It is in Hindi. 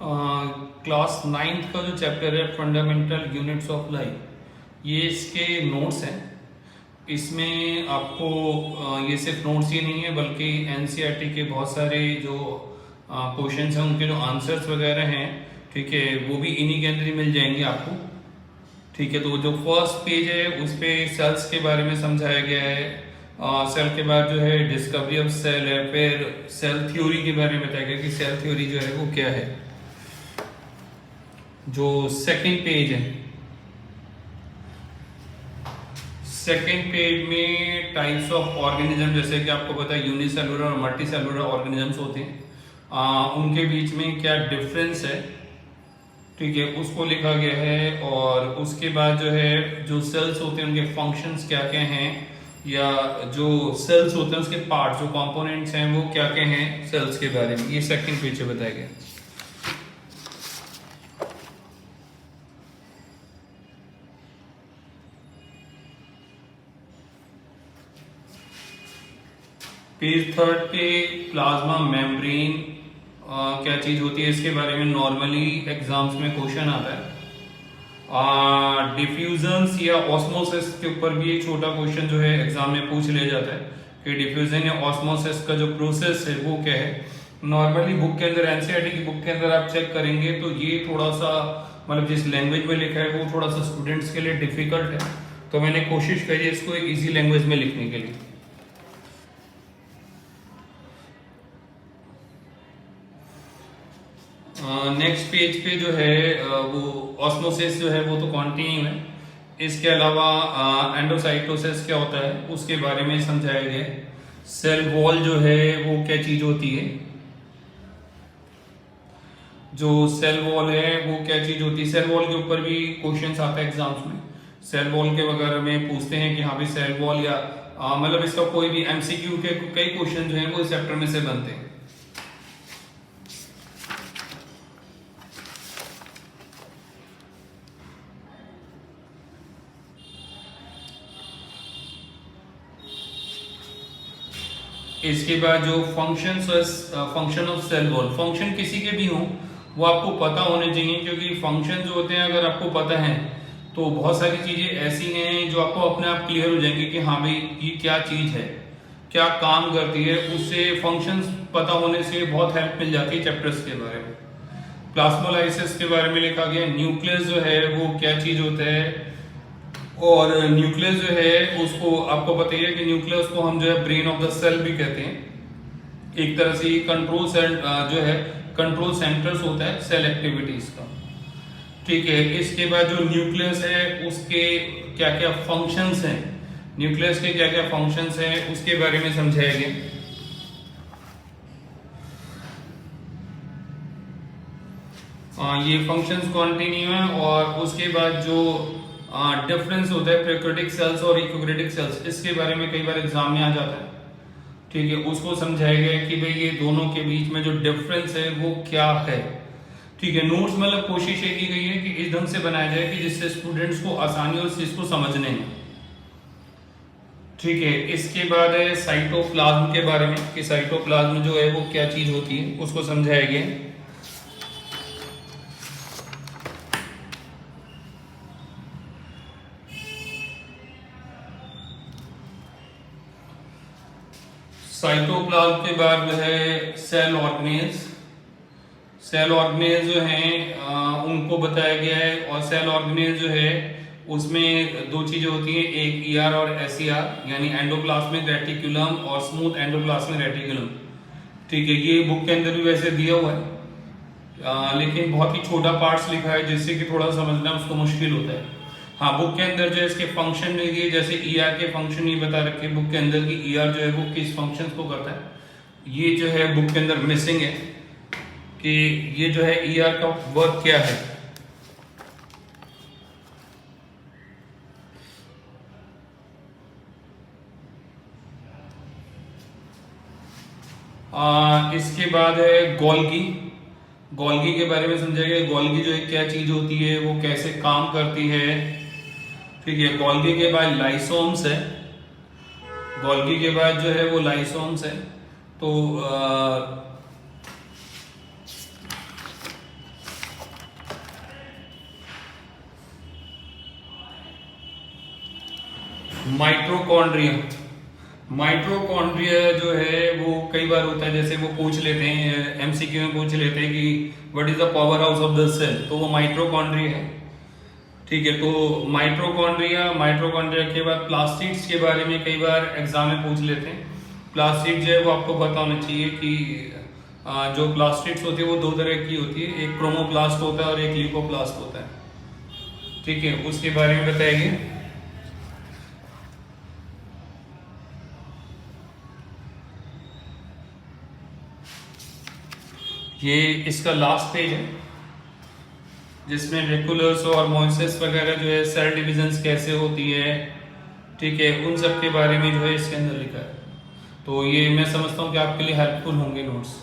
क्लास नाइन्थ का जो चैप्टर है फंडामेंटल यूनिट्स ऑफ लाइफ, ये इसके नोट्स हैं। इसमें आपको ये सिर्फ नोट्स ही नहीं है बल्कि एनसीईआरटी के बहुत सारे जो क्वेश्चंस हैं उनके जो आंसर्स वगैरह हैं, ठीक है, वो भी इन्हीं के अंदर ही मिल जाएंगे आपको। ठीक है, तो जो फर्स्ट पेज है उस पे सेल्स के बारे में समझाया गया है। सेल के बाद जो है डिस्कवरी ऑफ सेल है, फिर सेल थ्योरी के बारे में बताया गया कि सेल थ्योरी जो है वो क्या है। जो सेकंड पेज है, सेकंड पेज में टाइप्स ऑफ ऑर्गेनिज्म, जैसे कि आपको पता है यूनिसेलुलर और मल्टीसेलुलर ऑर्गेनिजम्स होते हैं, उनके बीच में क्या डिफरेंस है, ठीक है, उसको लिखा गया है। और उसके बाद जो है जो सेल्स होते हैं उनके फंक्शंस क्या क्या हैं, या जो सेल्स होते हैं उसके पार्ट जो कंपोनेंट्स हैं वो क्या क्या हैं सेल्स के बारे में, ये सेकंड पेज पे बताया गया। पेज थर्ड पे प्लाज्मा मेम्ब्रेन क्या चीज होती है इसके बारे में नॉर्मली एग्जाम्स में क्वेश्चन आता है। डिफ्यूजन्स या ऑस्मोसिस के ऊपर भी एक छोटा क्वेश्चन जो है एग्जाम में पूछ लिया जाता है कि डिफ्यूजन या ऑस्मोसिस का जो प्रोसेस है वो क्या है। नॉर्मली बुक के अंदर, एनसीईआरटी की बुक के अंदर आप चेक करेंगे तो ये थोड़ा सा मतलब जिस लैंग्वेज में लिखा है वो थोड़ा सा स्टूडेंट्स के लिए डिफिकल्ट है, तो मैंने कोशिश करी है इसको एक इजी लैंग्वेज में लिखने के लिए। नेक्स्ट पेज पे जो है वो ऑस्मोसिस जो है वो तो कंटिन्यू है। इसके अलावा एंडोसाइटोसिस क्या होता है उसके बारे में समझाया गया है। सेल वॉल जो है वो क्या चीज होती है, जो सेल वॉल है वो क्या चीज होती है। सेल वॉल के ऊपर भी क्वेश्चंस आता है एग्जाम्स में, सेल वॉल के वगैरह में पूछते हैं कि हाँ भाई सेल वॉल या मतलब इसका कोई भी एमसीक्यू के कई क्वेश्चन जो है वो इस चैप्टर में से बनते हैं। इसके बाद जो function of cell wall, function किसी के भी हो वो आपको पता होने चाहिए, क्योंकि फंक्शन जो होते हैं अगर आपको पता है तो बहुत सारी चीजें ऐसी हैं जो आपको अपने आप क्लियर हो जाएंगी कि हाँ भाई ये क्या चीज है, क्या काम करती है। उससे फंक्शंस पता होने से बहुत हेल्प मिल जाती है चैप्टर्स के बारे में। प्लाज्मोलाइसिस के बारे में लिखा गया, न्यूक्लियस जो है वो क्या चीज होता है। और न्यूक्लियस जो है उसको आपको पता ही है कि न्यूक्लियस को हम जो है ब्रेन ऑफ द सेल भी कहते हैं। एक तरह से कंट्रोल सेल जो है कंट्रोल सेंटर्स होता है सेल एक्टिविटीज का, ठीक है। इसके बाद जो न्यूक्लियस है उसके क्या क्या फंक्शंस हैं, न्यूक्लियस के क्या क्या फंक्शंस हैं उसके बारे में समझाया गया। ये फंक्शंस कंटिन्यू है। और उसके बाद जो डिफरेंस होता है प्रोकैरियोटिक सेल्स और यूकेरियोटिक सेल्स, इसके बारे में कई बार एग्जाम में आ जाता है, ठीक है। उसको समझाया गया कि भाई ये दोनों के बीच में जो डिफरेंस है वो क्या है, ठीक है। नोट्स मतलब कोशिश ये की गई है कि इस ढंग से बनाया जाए कि जिससे स्टूडेंट्स को आसानी हो इस चीज को समझने में, ठीक है। इसके बाद है साइटोप्लाज्म के बारे में कि साइटोप्लाज्म जो है वो क्या चीज होती है उसको समझाया गया। साइटोप्लाज्म के बाद जो है सेल ऑर्गेनेल्स, सेल ऑर्गेनेल जो हैं उनको बताया गया है। और सेल ऑर्गेनेल जो है उसमें दो चीजें होती हैं, एक ईआर और एसईआर, यानी एंडोप्लाज्मिक रेटिकुलम और स्मूथ एंडोप्लाज्मिक रेटिकुलम, ठीक है। ये बुक के अंदर भी वैसे दिया हुआ है, लेकिन बहुत ही छोटा पार्ट्स लिखा है जिससे कि थोड़ा समझना उसको मुश्किल होता है। हाँ, बुक के अंदर जो है इसके फंक्शन नहीं दिए, जैसे ईआर के फंक्शन नहीं बता रखे बुक के अंदर की, ईआर जो है वो किस फंक्शंस को करता है ये जो है बुक के अंदर मिसिंग है कि ये जो है ईआर का वर्क क्या है। इसके बाद है गोल्गी, गोल्गी के बारे में समझाइए। गोल्गी जो है क्या चीज होती है, वो कैसे काम करती है, ठीक है। गोल्गी के बाद लाइसोम्स है, गोल्गी के बाद जो है वो लाइसोम्स है। तो माइटोकॉन्ड्रिया। माइटोकॉन्ड्रिया जो है वो कई बार होता है, जैसे वो पूछ लेते हैं एमसीक्यू में, पूछ लेते हैं कि what is the power house of the cell, तो वो माइटोकॉन्ड्रिया है। ठीक है, तो माइटोकॉन्ड्रिया के बाद प्लास्टिड्स के बारे में कई बार एग्जाम में पूछ लेते हैं। प्लास्टिड जो है वो आपको पता होना चाहिए कि जो प्लास्टिड्स होती है वो दो तरह की होती है, एक क्रोमोप्लास्ट होता है और एक ल्यूकोप्लास्ट होता है। ठीक है, उसके बारे में बताइए। ये इसका लास्ट पेज है जिसमें वेकुलर्स और मोइसेस वगैरह जो है, सेल डिविजन्स कैसे होती है, ठीक है, उन सब के बारे में जो है इसके अंदर लिखा है। तो ये मैं समझता हूँ कि आपके लिए हेल्पफुल होंगे नोट्स।